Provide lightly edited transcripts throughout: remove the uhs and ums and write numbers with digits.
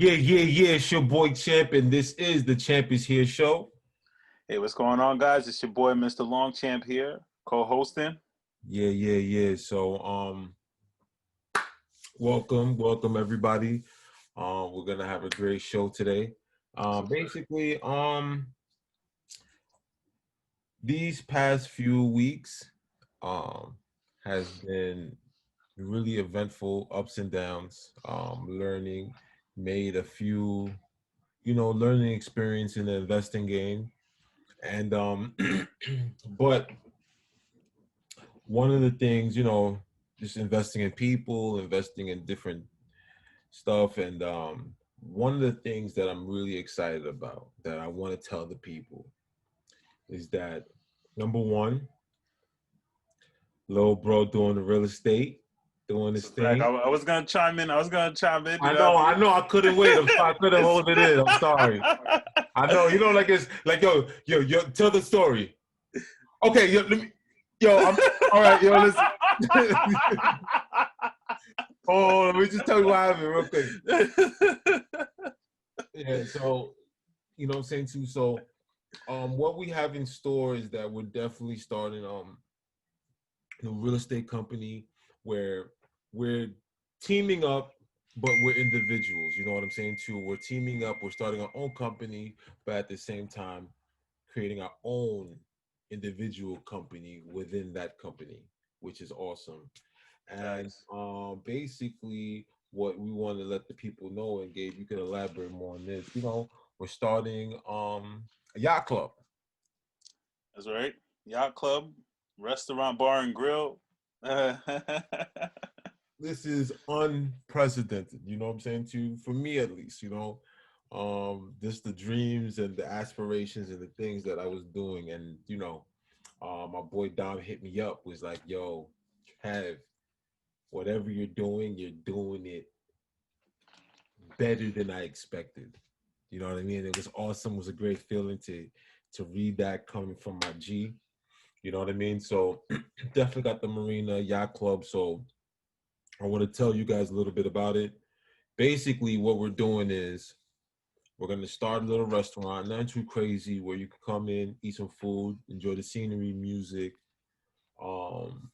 Yeah. It's your boy Champ, and this is the Champ is Here show. Hey, what's going on, guys? It's your boy, Mr. Longchamp here, co-hosting. Yeah. So, welcome everybody. We're gonna have a great show today. Basically, these past few weeks, um, has been really eventful, ups and downs. Learning, made a few, learning experience in the investing game, and but one of the things, just investing in people, investing in different stuff. And one of the things that I'm really excited about that I want to tell the people is that number one, little bro doing the real estate, doing It's his a fact. I, thing. I was gonna chime in. You I know what know, I I mean? know, I couldn't wait. I couldn't hold it in. I'm sorry. I know, like it's like yo, tell the story. Okay, yo, let me, I'm all right, yo, listen. Oh, let me just tell you what happened real quick. Yeah, so what I'm saying too. So, what we have in store is that we're definitely starting a real estate company where we're teaming up, but we're individuals. You know what I'm saying too. We're teaming up. We're starting our own company, but at the same time, creating our own individual company within that company, which is awesome. And Facts. basically, what we want to let the people know, and Gabe, you can elaborate more on this. We're starting a yacht club. That's right. Yacht club, restaurant, bar, and grill. That's This is unprecedented. You know what I'm saying to you, for me at least. Just the dreams and the aspirations and the things that I was doing, and my boy Dom hit me up, was like, "Yo, Kev, whatever you're doing it better than I expected." You know what I mean? It was awesome. It was a great feeling to read that coming from my G. You know what I mean? So definitely got the Marina Yacht Club. So I want to tell you guys a little bit about it. Basically, what we're doing is we're gonna start a little restaurant, nothing too crazy, where you can come in, eat some food, enjoy the scenery, music, um,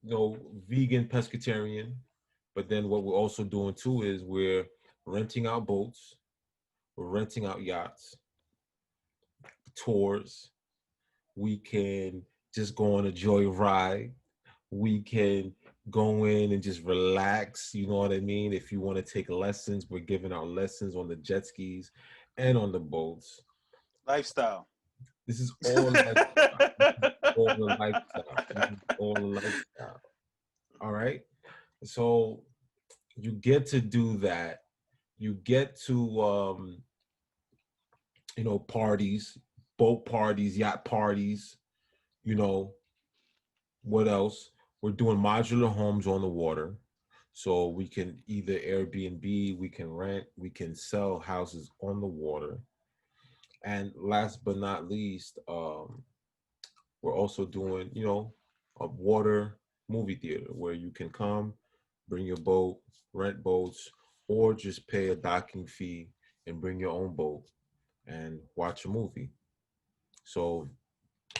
vegan, pescatarian. But then what we're also doing too is we're renting out boats, we're renting out yachts, tours. We can just go on a joy ride. We can go in and just relax. You know what I mean? If you want to take lessons, we're giving out lessons on the jet skis and on the boats. lifestyle. This is all lifestyle. All the lifestyle. This is all the lifestyle. All right. So you get to do that. You get to parties, boat parties, yacht parties, you know, what else? We're doing modular homes on the water. So we can either Airbnb, we can rent, we can sell houses on the water. And last but not least, we're also doing, a water movie theater where you can come, bring your boat, rent boats, or just pay a docking fee and bring your own boat and watch a movie. So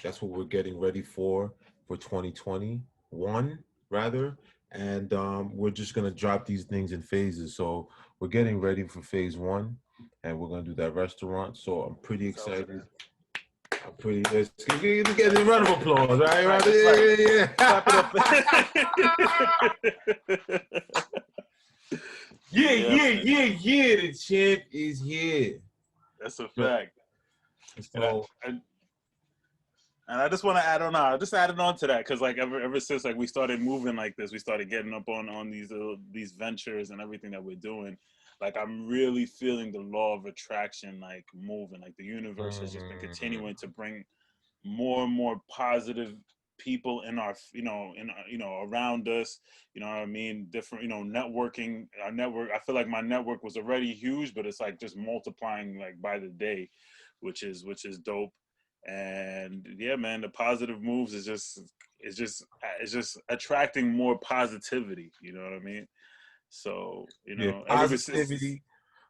that's what we're getting ready for 2021 rather. And we're just gonna drop these things in phases. So we're getting ready for phase one, and we're gonna do that restaurant. So I'm pretty excited. I'm pretty. Let's get a round of applause, right? That's right. Yeah. Clap it up. Yeah, man. Yeah. The champ is here. That's a So, fact. And I, so and, and I just want to add on. I just added on to that because like ever since like we started moving like this, we started getting up on these ventures and everything that we're doing. Like I'm really feeling the law of attraction like moving. Like the universe has just been continuing to bring more and more positive people in our around us, you know what I mean, different, networking. Our network, I feel like my network was already huge, but it's like just multiplying like by the day, which is dope. And yeah, man, the positive moves is just attracting more positivity, you know what I mean? So yeah, everybody says positivity,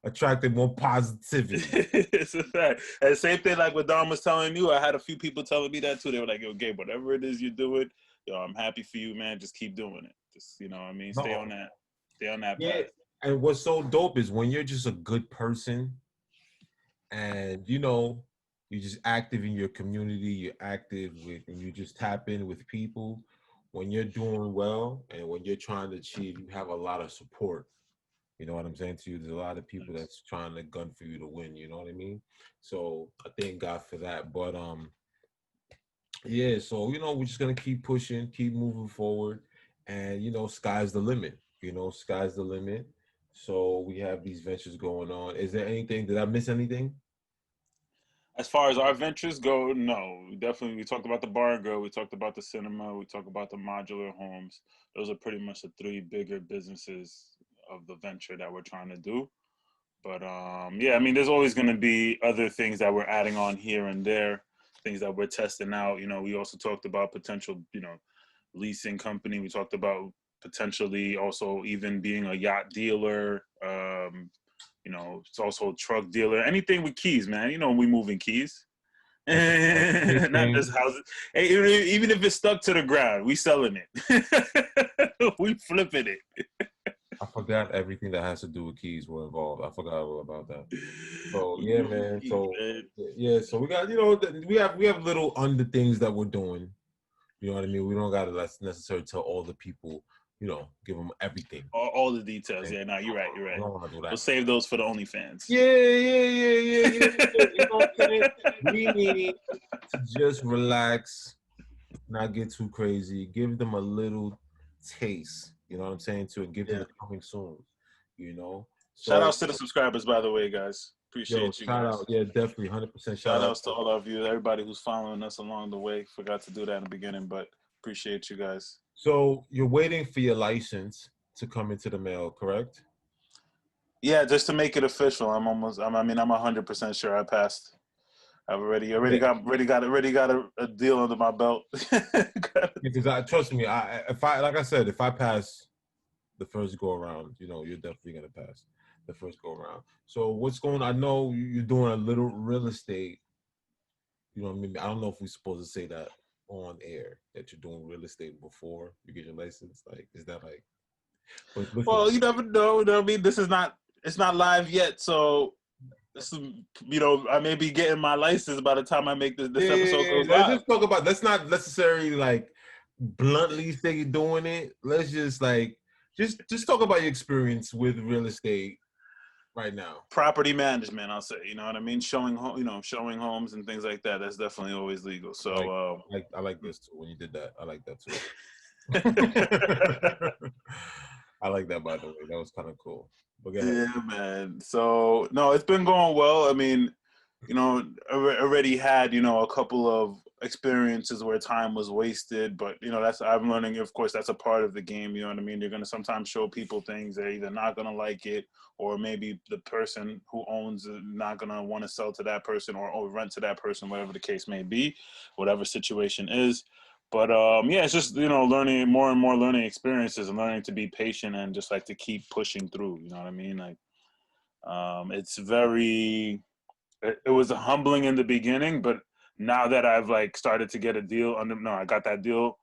attracted more positivity. It's a fact. And same thing like what Don was telling you. I had a few people telling me that too. They were like, "Yo, Gabe, whatever it is you're doing, yo, I'm happy for you, man. Just keep doing it. Just you know, what I mean, stay No, on that yeah. path." And what's so dope is when you're just a good person, and you're just active in your community, you're active with, and you just tap in with people. When you're doing well and when you're trying to achieve, you have a lot of support. You know what I'm saying to you? There's a lot of people that's trying to gun for you to win. You know what I mean? So I thank God for that. But yeah. So we're just gonna keep pushing, keep moving forward, and sky's the limit. Sky's the limit. So we have these ventures going on. Is there anything? Did I miss anything? As far as our ventures go, no, definitely. We talked about the bar and grill. We talked about the cinema. We talked about the modular homes. Those are pretty much the three bigger businesses of the venture that we're trying to do. But yeah, I mean, there's always going to be other things that we're adding on here and there, things that we're testing out. We also talked about potential, leasing company. We talked about potentially also even being a yacht dealer. It's also a truck dealer. Anything with keys, man. We moving keys. Not just houses. Hey, even if it's stuck to the ground, we selling it. We flipping it. I forgot everything that has to do with keys were involved. I forgot all about that. So yeah, man. So yeah, so we got we have little under things that we're doing. You know what I mean? We don't gotta necessarily tell all the people. Give them everything. All the details. Yeah, no, you're right. You're right. I don't want to do that. We'll save those for the OnlyFans. Yeah. You know what I'm saying? We need to just relax, not get too crazy. Give them a little taste. You know what I'm saying? To give them the coming soon. So, shout outs to the subscribers, by the way, guys. Appreciate you shout guys. out. Yeah, definitely 100% shout outs to all of you, everybody who's following us along the way. Forgot to do that in the beginning, but appreciate you guys. So you're waiting for your license to come into the mail, correct? Yeah, just to make it official. I'm 100% sure I passed. I've already got a deal under my belt. Because trust me, if I pass the first go around, you're definitely gonna pass the first go around. So what's going on? I know you're doing a little real estate. You know what I mean? I don't know if we're supposed to say that on air that you're doing real estate before you get your license. Like, is that like? Well, you never know. You know what I mean? It's not live yet, so I may be getting my license by the time I make this episode goes live. Let's just talk about. Let's not necessarily like bluntly say you're doing it. Let's just like just talk about your experience with real estate right now. Property management, I'll say. You know what I mean? Showing homes and things like that. That's definitely always legal. So I like this too. When you did that, I like that too. I like that, by the way. That was kind of cool. But go ahead. Yeah, man. So no, it's been going well. I mean, already had a couple of experiences where time was wasted, but I'm learning. Of course, that's a part of the game. You know what I mean? You're gonna sometimes show people things they're either not gonna like it, or maybe the person who owns it not gonna want to sell to that person or rent to that person, whatever the case may be, whatever situation is. But yeah, it's just learning more and more learning experiences and learning to be patient and just like to keep pushing through. You know what I mean? Like, it's very. It was humbling in the beginning, but now that I've like started to get a deal I got that deal.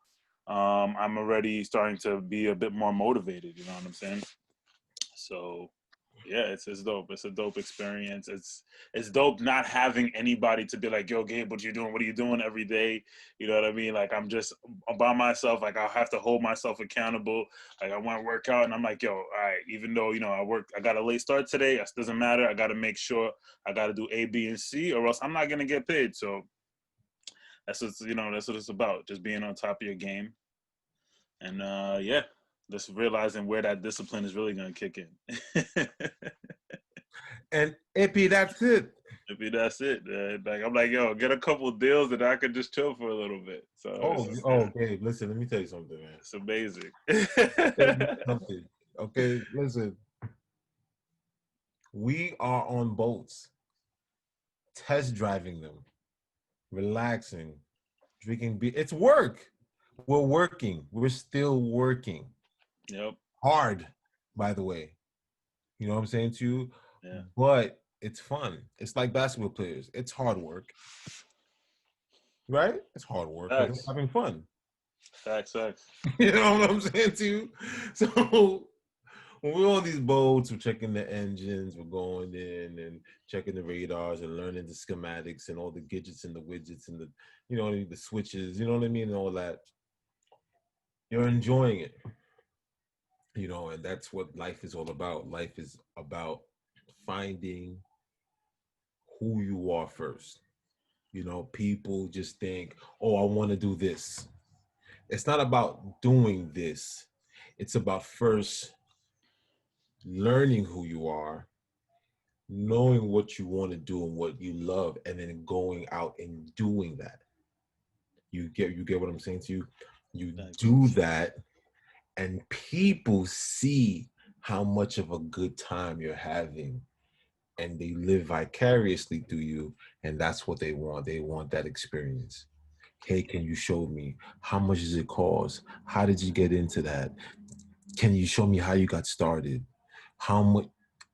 I'm already starting to be a bit more motivated. You know what I'm saying? So yeah, it's dope. It's a dope experience. It's dope not having anybody to be like, yo, Gabe, what you doing? What are you doing every day? You know what I mean? Like I'm just by myself. Like I'll have to hold myself accountable. Like I want to work out and I'm like, yo, all right, even though, I got a late start today, it doesn't matter. I got to make sure I got to do A, B, and C or else I'm not going to get paid. So that's what it's about. Just being on top of your game. And yeah, just realizing where that discipline is really going to kick in. And Ippy, that's it. Ippy, that's it. Like I'm like, yo, get a couple of deals that I could just chill for a little bit. So Gabe, listen, let me tell you something, man. It's amazing. Okay, listen. We are on boats, test driving them, relaxing, drinking beer. It's work. We're working. We're still working. Yep. Hard, by the way. You know what I'm saying to you? Yeah. but it's fun. It's like basketball players. It's hard work, right? It's hard work, but it's Facts. having fun. Facts. Facts. You know what I'm saying to you? So when we're on these boats, we're checking the engines, we're going in and checking the radars and learning the schematics and all the gadgets and the widgets and the, you know, the switches, you know what I mean, and all that. You're enjoying it, you know, and that's what life is all about. Life is about finding who you are first. You know, people just think, oh, I want to do this. It's not about doing this. It's about first learning who you are, knowing what you want to do and what you love, and then going out and doing that. You get what I'm saying to you? You Facts. do that and people see how much of a good time you're having and they live vicariously through you, and that's what they want. They want that experience. Hey, can you show me how much does it cost? How did you get into that? Can you show me how you got started? How much?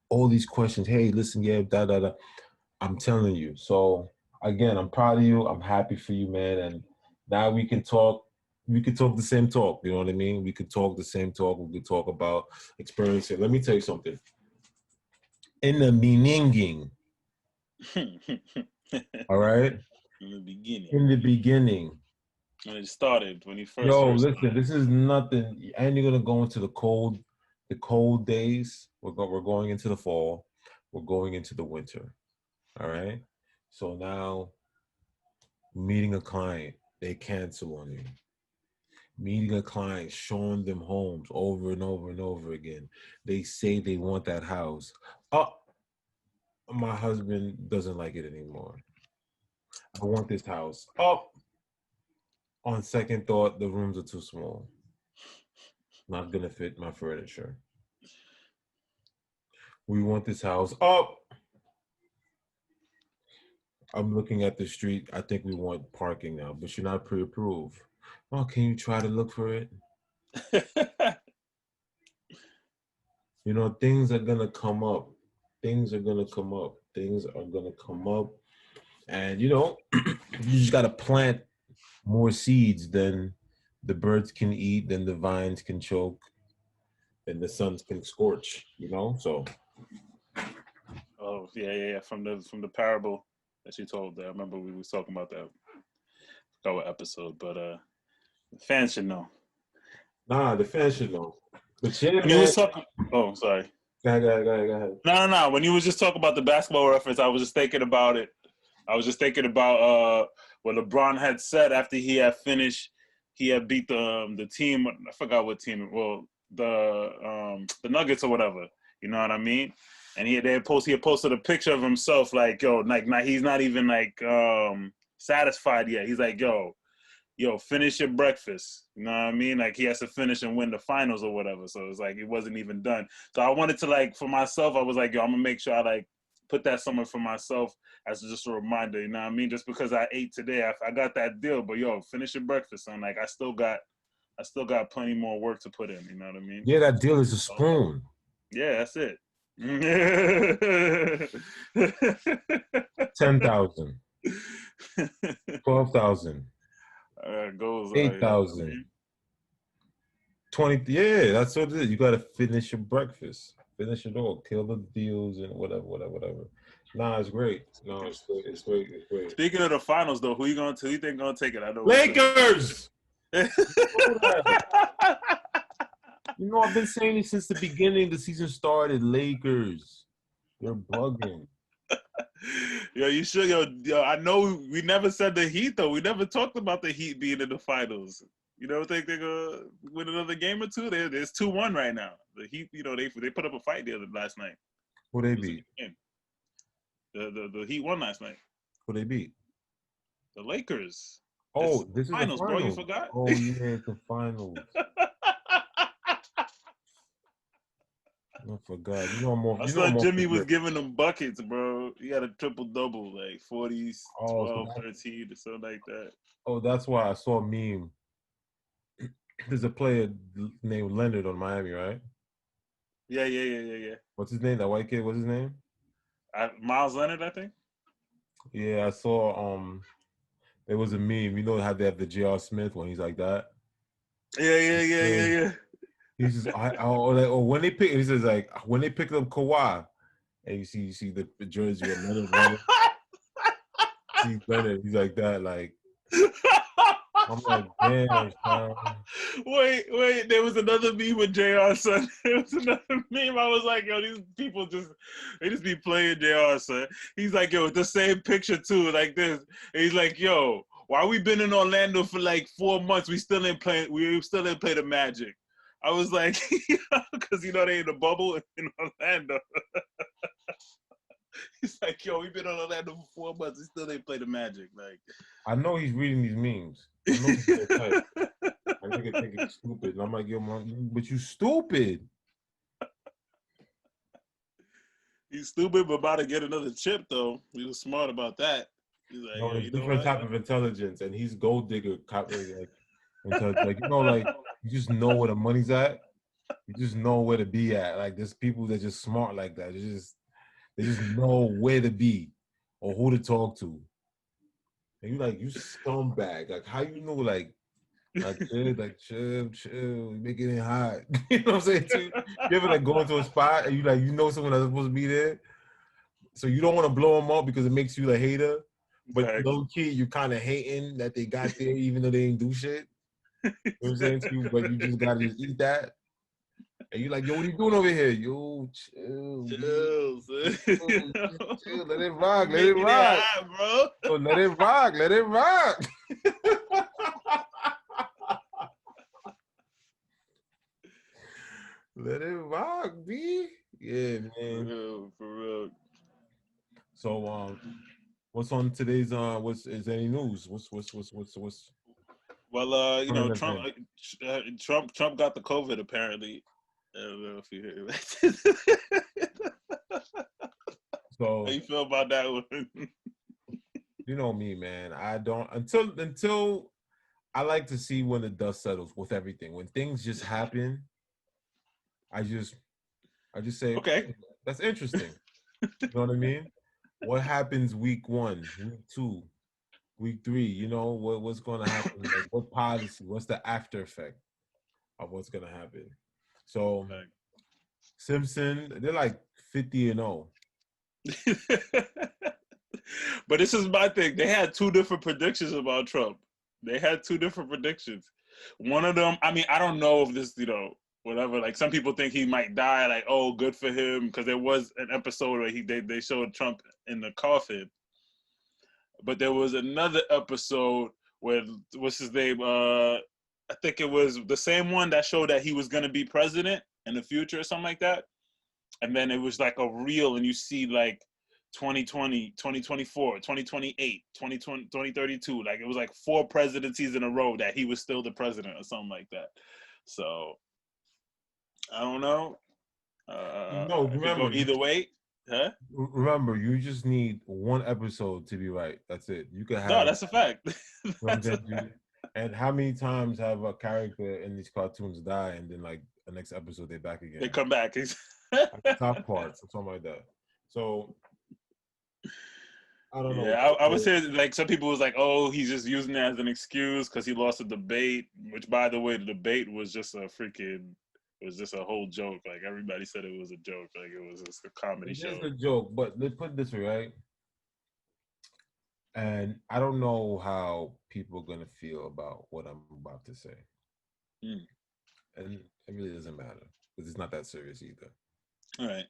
All these questions. Hey, listen, yeah, da da da. I'm telling you. So again, I'm proud of you. I'm happy for you, man. And now we can talk. We could talk the same talk. You know what I mean? We could talk the same talk. We could talk about experience. Let me tell you something. In the beginning, all right. In the beginning, In the beginning, when it started, when you first yo, first listen. started. This is nothing. And you're gonna go into the cold days. We're going into the fall. We're going into the winter. All right. So now, meeting a client, they cancel on you. Meeting a client, showing them homes over and over and over again. They say they want that house. Oh, my husband doesn't like it anymore. I want this house. Oh, on second thought, the rooms are too small. Not gonna fit my furniture. We want this house. Oh, I'm looking at the street. I think we want parking now, but you're not pre-approved. Oh, can you try to look for it? You know, things are gonna come up. Things are gonna come up. Things are gonna come up. And you know, you just gotta plant more seeds than the birds can eat, than the vines can choke, than the suns can scorch, you know? So Oh yeah. From the parable that you told there. I remember we was talking about that our episode, but fans should know. nah, the fans should know. But yeah, When you man. was talking, oh sorry. Go ahead. No. When you was just talking about the basketball reference, I was just thinking about it. I was just thinking about what LeBron had said after he had finished. He had beat the team. I forgot what team. Well, the Nuggets or whatever. You know what I mean? And he had posted a picture of himself like, yo, like he's not even like satisfied yet. He's like, yo, finish your breakfast. You know what I mean? Like he has to finish and win the finals or whatever. So it's like it wasn't even done. So I wanted to like for myself, I was like, yo, I'm gonna make sure I like put that somewhere for myself as just a reminder. You know what I mean? Just because I ate today, I got that deal. But yo, finish your breakfast, son. Like I still got plenty more work to put in. You know what I mean? Yeah, that deal is a So, spoon. yeah, that's it. 10,000, 12,000, Goals, you know what I 8,000, mean? 20. Yeah, that's what it is. You gotta finish your breakfast. Finish it all. Kill the deals and whatever. Nah, it's great. No, it's great. It's great. It's great. Speaking of the finals, though, who you think gonna take it? I know it's Lakers! You know, I've been saying it since the beginning the season started. Lakers. You're bugging. Yo, you sure? Yo, I know we never said the Heat though. We never talked about the Heat being in the finals. You don't think they're gonna win another game or two? There's 2-1 right now. The Heat, they put up a fight the other last night. Who they It was a beat? good game. The Heat won last night. Who they beat? The Lakers. This Oh, is the this is the finals, bro. You finals. forgot? Oh yeah, it's the finals. I forgot. You know I'm off. I You know saw I'm off the Jimmy was grip. giving them buckets, bro. He had a triple double, like 40s, Oh, 12, 13, or something like that. that's why I saw a meme. There's a player named Leonard on Miami, right? Yeah. What's his name? That white kid. What's his name? Miles Leonard, I think. Yeah, I saw. There was a meme. You know how they have the J.R. Smith when he's like that. Yeah. He says, or when they pick, he says like when they picked up Kawhi, and you see the jersey with Leonard running. See Leonard, he's like that. Like I'm like, damn, son. Wait. There was another meme with JR, son. There was another meme. I was like, yo, these people they just be playing JR, son. He's like, yo, the same picture too, like this. And he's like, yo, why we been in Orlando for like 4 months? We still ain't play the Magic. I was like, because they in the bubble in Orlando. He's like, yo, we been in Orlando for 4 months. We still ain't play the Magic. Like, I know he's reading these memes. I know he's so tight. I think it's stupid. And I'm like, yo, man, but you stupid. He's stupid, but about to get another chip though. He was smart about that. He's like, No, there's different type of intelligence, and he's gold digger like you just know where the money's at. You just know where to be at. Like there's people that just smart like that. They just know where to be or who to talk to. And you like, you scumbag. Like how you know chill, making it hot. You know what I'm saying? Too? You ever like go into a spot and you know someone that's supposed to be there? So you don't want to blow them up because it makes you a hater. But low key, you kind of hating that they got there even though they ain't do shit. You know what I'm saying to you? But you just gotta just eat that. And you like, yo, what are you doing over here? Yo, chill. Chill. Let it rock. Let it rock. Hot, bro. Yo, let it rock. Let it rock. Let it rock, B. Yeah, man. For real. So what's on today's is any news? What's Well, Trump got the COVID apparently. I don't know if you heard that. So how you feel about that one? You know me, man. I don't until I like to see when the dust settles with everything. When things just happen, I just say, okay, that's interesting. You know what I mean? What happens week 1, week 2, week 3? You know what's going to happen? Like what policy? What's the after effect of what's going to happen? So Simpson, they're like 50-0. But this is my thing. They had 2 different predictions about Trump. They had 2 different predictions. One of them, I mean, I don't know if this, whatever. Like some people think he might die. Like, oh, good for him, because there was an episode where they showed Trump in the coffin. But there was another episode where what's his name? I think it was the same one that showed that he was going to be president in the future or something like that. And then it was like a reel, and you see like 2020, 2024, 2028, 2020, 2032. Like it was like 4 presidencies in a row that he was still the president or something like that. So I don't know. No, it could go either way. Huh? Remember, you just need 1 episode to be right. That's it. You could have. No, that's a fact. And how many times have a character in these cartoons die, and then like the next episode they're back again? They come back. Like top parts or something like that. So I don't know. Yeah, I would say like some people was like, oh, he's just using that as an excuse because he lost a debate. Which, by the way, the debate was just a whole joke. Like everybody said it was a joke. Like it was just a comedy show. It's a joke, but let's put it this way, right? And I don't know how people are gonna feel about what I'm about to say, and it really doesn't matter because it's not that serious either. All right.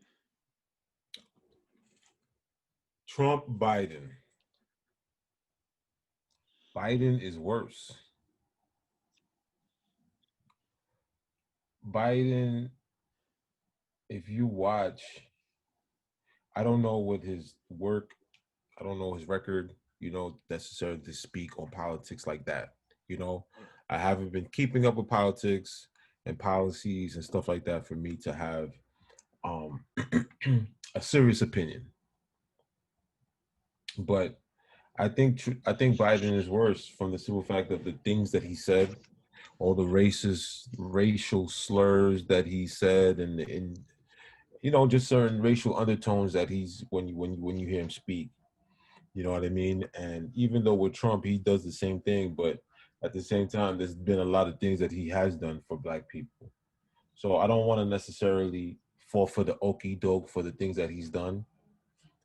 Trump, Biden. Biden is worse. Biden, if you watch, I don't know what his work, I don't know his record, necessarily to speak on politics like that. I haven't been keeping up with politics and policies and stuff like that for me to have a serious opinion. But I think Biden is worse from the simple fact of the things that he said, all the racial slurs that he said, and just certain racial undertones that he's when you hear him speak. You know what I mean? And even though with Trump, he does the same thing, but at the same time, there's been a lot of things that he has done for Black people. So I don't want to necessarily fall for the okie doke for the things that he's done.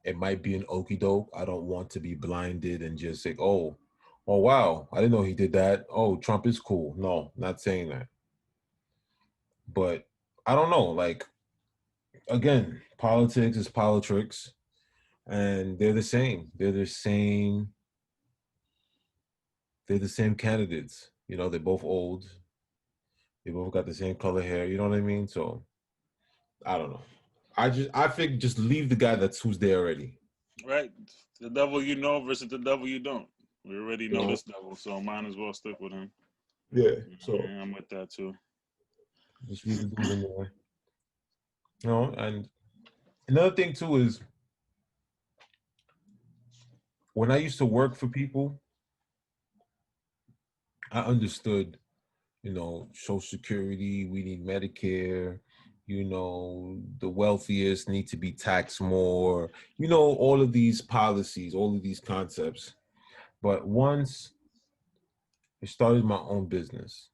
It might be an okie doke. I don't want to be blinded and just say, oh wow, I didn't know he did that. Oh, Trump is cool. No, not saying that. But I don't know. Like again, politics is politics, and they're the same. They're the same candidates. They're both old. They both got the same color hair. You know what I mean? So I don't know. I think just leave the guy who's there already. Right, the devil you know versus the devil you don't. We already know No. this devil, so might as well stick with him. Yeah. So yeah, I'm with that too. just leave the dude in there. And another thing too is when I used to work for people, I understood, Social Security, we need Medicare, the wealthiest need to be taxed more, all of these policies, all of these concepts. But once I started my own business,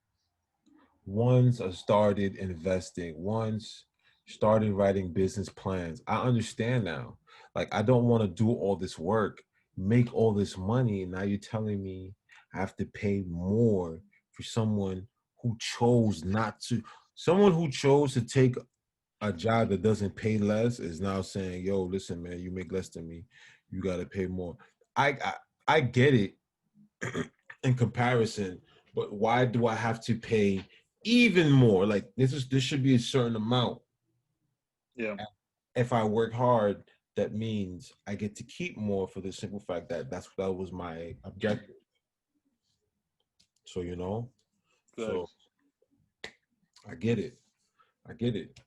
once I started investing, once started writing business plans, I understand now. Like, I don't want to do all this work, make all this money, and now you're telling me I have to pay more for someone who chose not to. Someone who chose to take a job that doesn't pay less is now saying, "Yo, listen, man, you make less than me, you got to pay more." I get it in comparison, but why do I have to pay even more? Like this should be a certain amount. Yeah. If I work hard, that means I get to keep more for the simple fact that that was my objective. So Good. so I get it. I get it.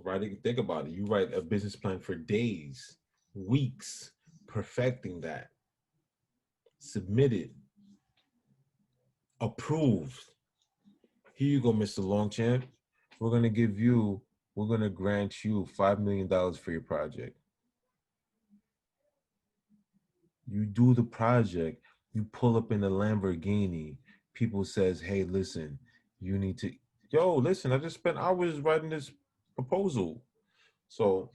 Writing. Think about it. You write a business plan for days, weeks, perfecting that, submit it, approved. Here you go, Mr. Longchamp. We're gonna grant you $5 million for your project. You do the project, you pull up in a Lamborghini, people says, hey, listen, you need to, listen, I just spent hours writing this proposal. So,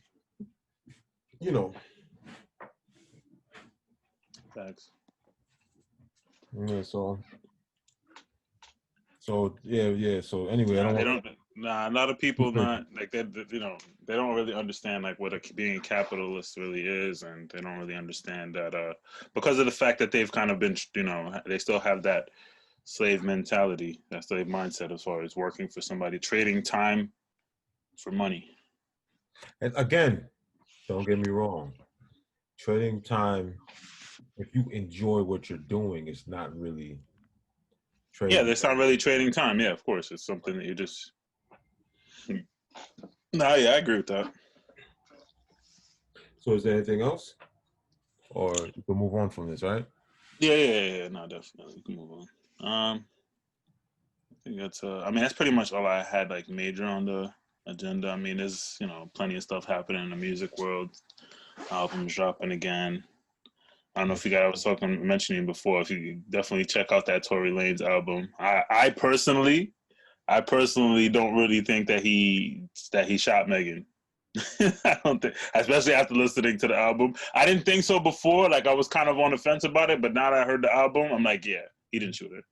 Thanks. Yeah, yeah. So anyway, I Nah, don't they want don't. Nah, a lot of people to. not like that. They don't really understand like what being capitalist really is, and they don't really understand that because of the fact that they've kind of been, they still have that slave mentality, that slave mindset as far as working for somebody, trading time for money. And again, don't get me wrong. Trading time, if you enjoy what you're doing, it's not really Yeah, trading. that's not really trading time. Yeah, of course, it's something that you just. Nah, yeah, I agree with that. So is there anything else? Or you can move on from this, right? Yeah. No, definitely. We can move on. I think that's. I mean, that's pretty much all I had like major on the agenda. I mean, there's plenty of stuff happening in the music world. Albums dropping again. I don't know if you guys I was mentioning before. If you definitely check out that Tory Lanez album. I personally don't really think that he shot Megan. I don't think, especially after listening to the album. I didn't think so before. Like I was kind of on the fence about it, but now that I heard the album, I'm like, yeah, he didn't shoot her.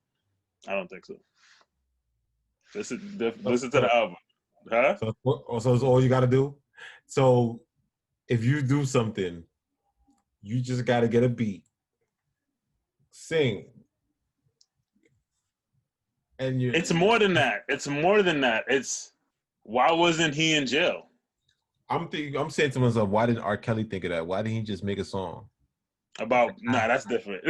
I don't think so. Listen to So, the album, huh? so that's all you got to do. So if you do something, you just got to get a beat, sing, and you. It's more than that. It's more than that. It's why wasn't he in jail? I'm saying to myself, why didn't R. Kelly think of that? Why didn't he just make a song? That's different.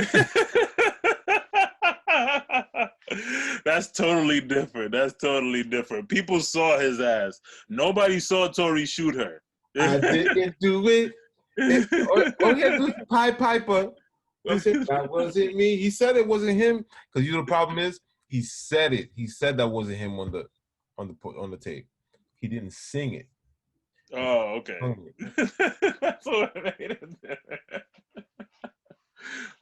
That's totally different. That's totally different. People saw his ass. Nobody saw Tory shoot her. I didn't do it. All he had to do was Pied Piper. That wasn't me. He said it wasn't him. Because the problem is, he said it. He said that wasn't him on the tape. He didn't sing it. Oh, okay. Hung it. That's what made it.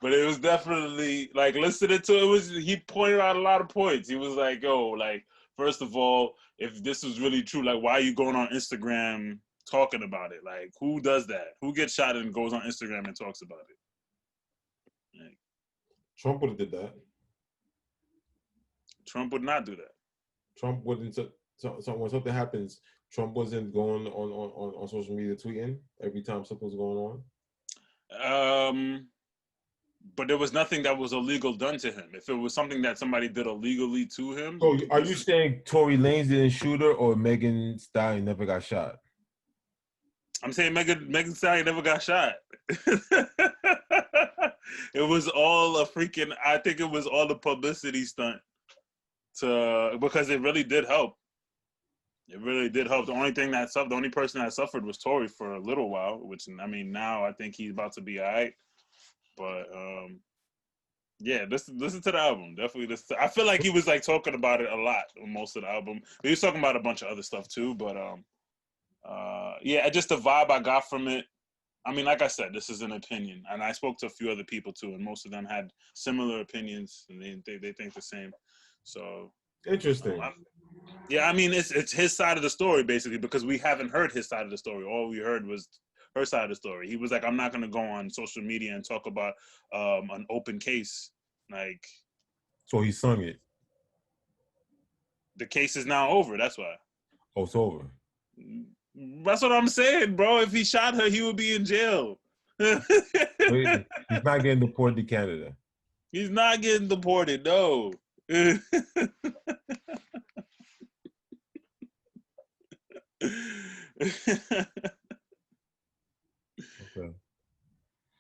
But it was definitely like listening to it was he pointed out a lot of points. He was like, yo, like, first of all, if this is really true, like why are you going on Instagram talking about it? Like who does that? Who gets shot and goes on Instagram and talks about it? Like, Trump would have did that. Trump would not do that. Trump wouldn't. So when something happens, Trump wasn't going on social media tweeting every time something was going on. But there was nothing that was illegal done to him. If it was something that somebody did illegally to him, So are you saying Tory Lanez didn't shoot her, or Megan Stallion never got shot? I'm saying Megan Stallion never got shot. It was all a freaking. I think it was all a publicity stunt because it really did help. It really did help. The only person that suffered was Tory for a little while. Which I mean, now I think he's about to be alright. But yeah, listen to the album. Definitely listen. I feel like he was like talking about it a lot on most of the album. He was talking about a bunch of other stuff too. But yeah, just the vibe I got from it. I mean, like I said, this is an opinion, and I spoke to a few other people too, and most of them had similar opinions, and they think the same. So Interesting. yeah, I mean, it's his side of the story basically because we haven't heard his side of the story. All we heard was her side of the story. He was like, "I'm not going to go on social media and talk about an open case." Like, so he sung it. The case is now over. That's why. Oh, it's over. That's what I'm saying, bro. If he shot her, he would be in jail. Wait, he's not getting deported to Canada. He's not getting deported, no. Okay.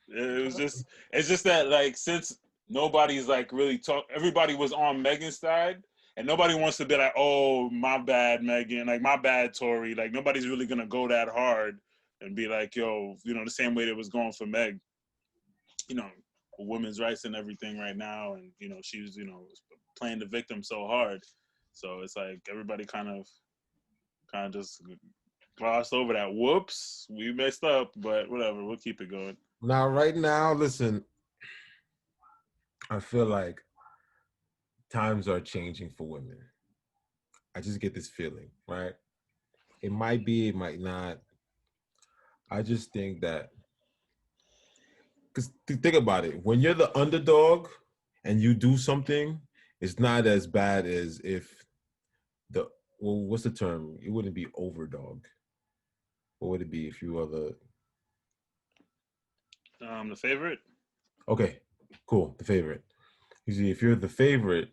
It's just that like since nobody's like really everybody was on Megan's side and nobody wants to be like, oh, my bad, Megan, like my bad, Tory. Like nobody's really gonna go that hard and be like, yo, the same way that was going for Meg, women's rights and everything right now, and she was, playing the victim so hard. So it's like everybody kind of just glossed over that. Whoops, we messed up, but whatever, we'll keep it going. Now, right now, listen, I feel like times are changing for women. I just get this feeling, right? It might be, it might not. I just think that, because think about it, when you're the underdog and you do something, it's not as bad as if what's the term? It wouldn't be overdog. What would it be if you were the favorite? Okay, cool, the favorite. Usually if you're the favorite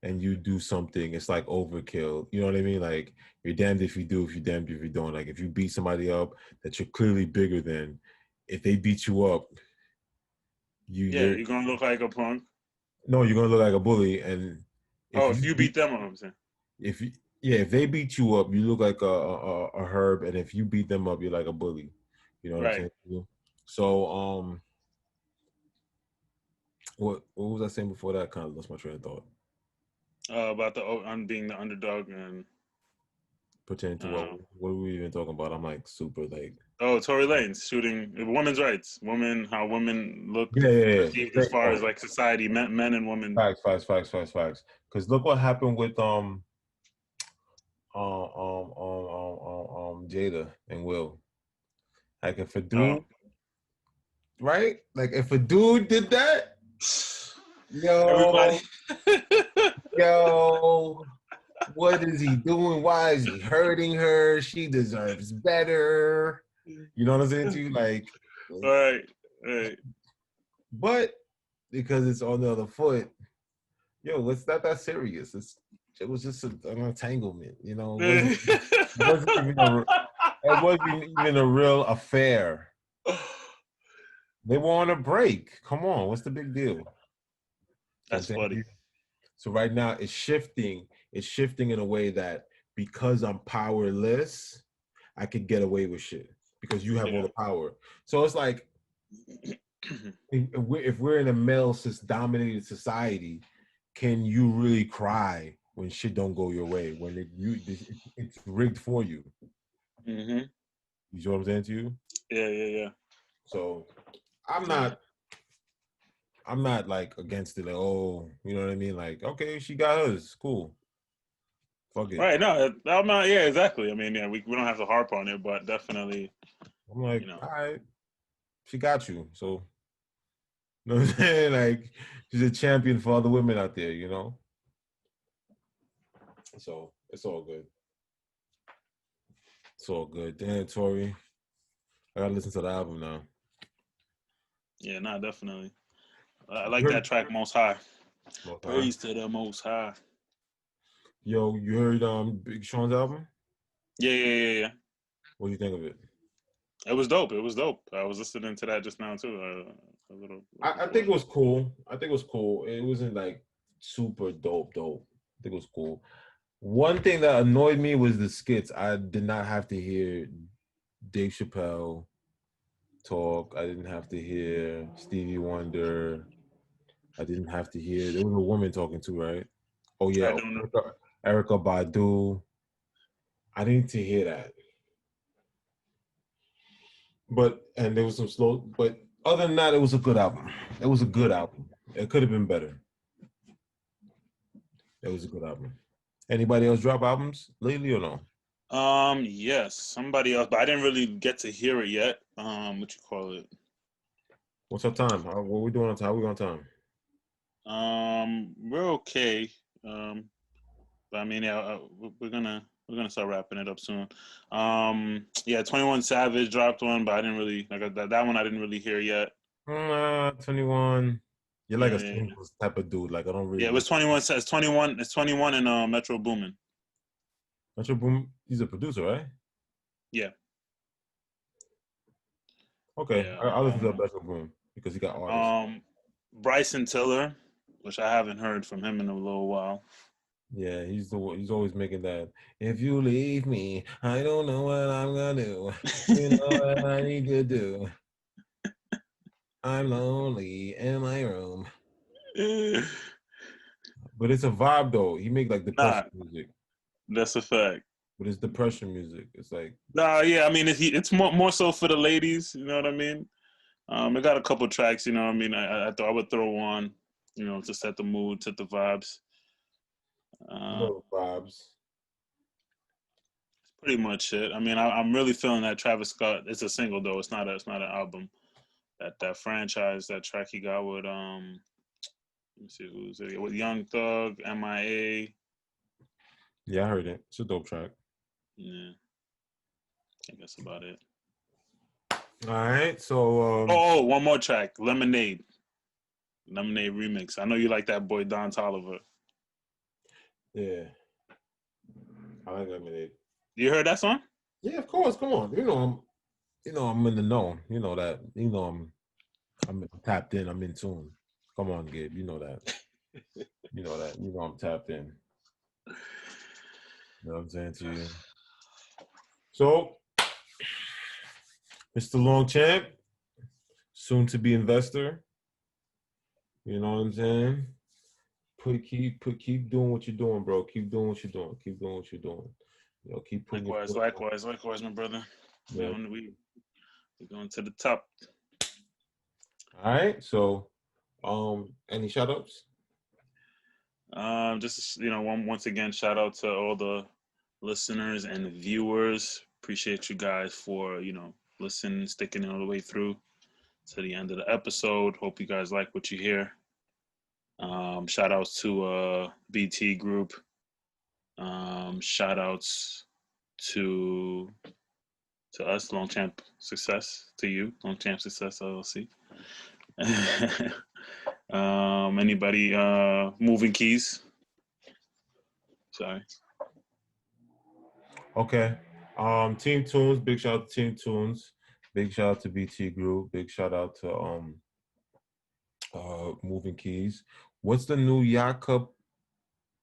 and you do something, it's like overkill. You know what I mean? Like you're damned if you do, if you're damned if you don't. Like if you beat somebody up that you're clearly bigger than, if they beat you up, you're gonna look like a punk. No, you're gonna look like a bully. And if you beat them up, I'm saying. If they beat you up, you look like a herb, and if you beat them up, you're like a bully. You know what I'm saying? So what was I saying before that? Kind of lost my train of thought. About being the underdog and pertaining to what are we even talking about? I'm like super like. Oh, Tory Lanez shooting women's rights, how women look perceived as far as like society, men and women. Facts. Because look what happened with Jada and Will. Like if a dude, right? Like if a dude did that, everybody. Yo, what is he doing? Why is he hurting her? She deserves better. You know what I'm saying to you? Like, right. But because it's on the other foot, it's not that serious. It was just an entanglement, It wasn't even a real affair. They were on a break. Come on, what's the big deal? That's funny. So right now it's shifting. It's shifting in a way that because I'm powerless, I could get away with shit because you have all the power. So it's like if we're in a male-dominated society, can you really cry when shit don't go your way? When it's rigged for you? Mm-hmm. You see what I'm saying to you? Yeah. So I'm not I'm not like against it. Like, oh, you know what I mean? Like, okay, she got hers. Cool. Fuck it. Right. No, I'm not. Yeah, exactly. I mean, yeah, we don't have to harp on it, but definitely, I'm like, you know. all right, she got you. So, you know what I'm saying? Like, she's a champion for other women out there, you know? So, it's all good. It's all good. Damn, Tory. I gotta listen to the album now. Yeah, nah, definitely. I like that Heard, track, Most High. okay. Praise to the Most High. Yo, you heard Big Sean's album? Yeah. What do you think of it? It was dope. It was dope. I was listening to that just now too. A little I before. think it was cool. I think it was cool. It wasn't like super dope. I think it was cool. One thing that annoyed me was the skits. I did not have to hear Dave Chappelle talk. I didn't have to hear Stevie Wonder. I didn't have to hear. There was a woman talking too, right? Oh I yeah, don't know. Erica Badu. I didn't to hear that. But and there was some slow. But other than that, it was a good album. It was a good album. It could have been better. It was a good album. Anybody else drop albums lately or no? Yes, somebody else, but I didn't really get to hear it yet. What you call it? What's our time? What we doing on time? How we on time? We're okay. But I mean, yeah, we're gonna start wrapping it up soon. Yeah, 21 Savage dropped one, but I didn't really like that one. I didn't really hear yet. 21. You're like a Yeah. singles type of dude. Like I don't Yeah, really it was listen. 21. It's 21. It's 21 in Metro Boomin. Metro Boom. He's a producer, right? Yeah. Okay, Yeah. I'll listen to Metro Boom because he got artists. Bryson Tiller, which I haven't heard from him in a little while. Yeah, he's always making that. If you leave me, I don't know what I'm gonna do. You know what I need to do. I'm lonely in my room. But it's a vibe though. He make like Nah, depression music. that's a fact. But it's depression music. It's like Nah, yeah, I mean, it's more so for the ladies. You know what I mean? I got a couple tracks. You know what I mean? I thought I would throw on, to set the mood, set the vibes. Uh, little vibes. Pretty much it. I mean, I'm really feeling that Travis Scott. It's a single though. It's not an album. That franchise, that track he got with let me see who's it with Young Thug, MIA. Yeah, I heard it. It's a dope track. Yeah, I think that's about it. All right, so One more track, Lemonade remix. I know you like that boy Don Toliver. yeah, I like Lemonade. You heard that song? Yeah, of course. Come on, I'm in the know. You know that. I'm tapped in. I'm in tune. Come on, Gabe. You know that. You know that. You know I'm tapped in. You know what I'm saying to you. So, Mr. Longchamp, soon to be investor. You know what I'm saying? Keep doing what you're doing, bro. Keep doing what you're doing. Keep doing what you're doing. Keep putting your Likewise, foot. likewise, my brother. Yeah. We're going to the top. All right. So, any shout outs? Just once again, shout out to all the listeners and viewers. Appreciate you guys for listening, sticking it all the way through to the end of the episode. Hope you guys like what you hear. Shout outs to BT Group. Shout outs to us, Longchamp Success, to you, Longchamp Success LLC. Anybody moving keys? Sorry. Okay. Team Tunes, big shout out to Team Tunes. Big shout out to BT Group. Big shout out to Moving Keys. What's the new Yacht Cup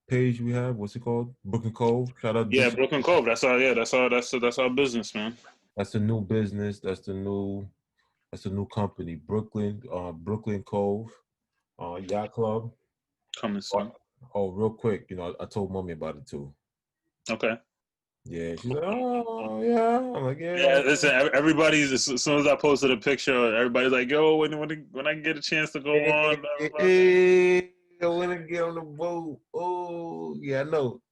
page we have? What's it called? Brooklyn Cove. Shout out. Yeah, Brooklyn Cove. That's our that's our business, man. That's the new business. That's the new company. Brooklyn Cove, Yacht Club. Coming soon. Oh, real quick, I told mommy about it too. Okay. Yeah, she's like, oh yeah. I'm like, Yeah, yeah. listen, everybody's as soon as I posted a picture, everybody's like, "Yo, when I get a chance to go on, blah, blah, blah." Hey, I wanna get on the boat. Oh, yeah, I know.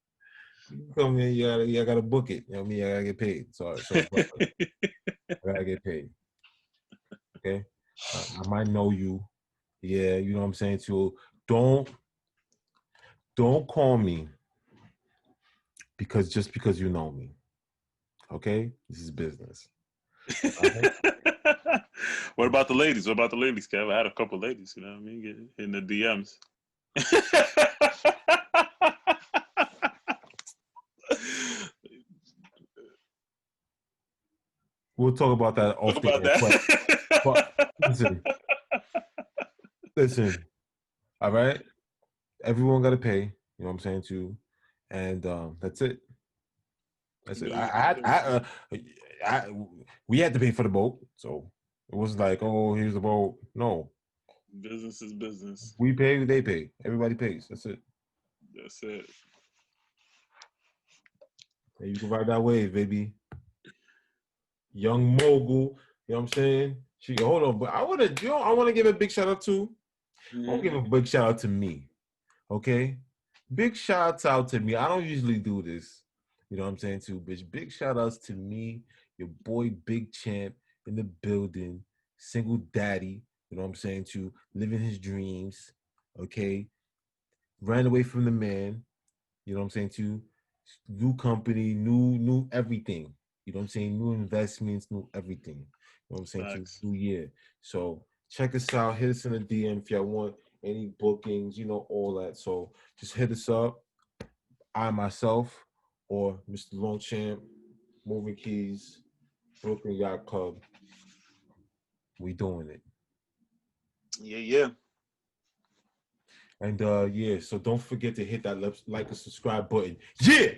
You come in, you gotta book it. You know what I mean? I gotta get paid. So I gotta get paid. Okay. I might know you. Yeah, you know what I'm saying? So don't call me because you know me. Okay? This is business. All right? What about the ladies? What about the ladies, Kev? I had a couple ladies, you know what I mean, in the DMs. We'll talk about that Talk off the about air. But that. listen, all right? Everyone gotta pay, you know what I'm saying, too. And that's it. That's it. We had to pay for the boat, so it was like, oh, here's the boat. No, Business is business. we pay, they pay. Everybody pays. That's it. That's it. And you can ride that wave, baby. Young mogul. You know what I'm saying? She hold on, but I wanna give a big shout out to. I want to give a big shout out to me. Okay, big shout out to me. I don't usually do this. You know what I'm saying, too, bitch. Big shout outs to me, your boy Big Champ in the building, single daddy. You know what I'm saying, too, living his dreams. Okay, ran away from the man. You know what I'm saying, too. New company, new everything. You know what I'm saying, new investments, new everything. You know what I'm saying, too. Facts. New year. So check us out. Hit us in the DM if y'all want any bookings. You know, all that. So just hit us up. I myself or Mr. Longchamp, Moving Keys, Brooklyn Yacht Club. We doing it. Yeah, yeah. And yeah, so don't forget to hit that like and subscribe button. Yeah.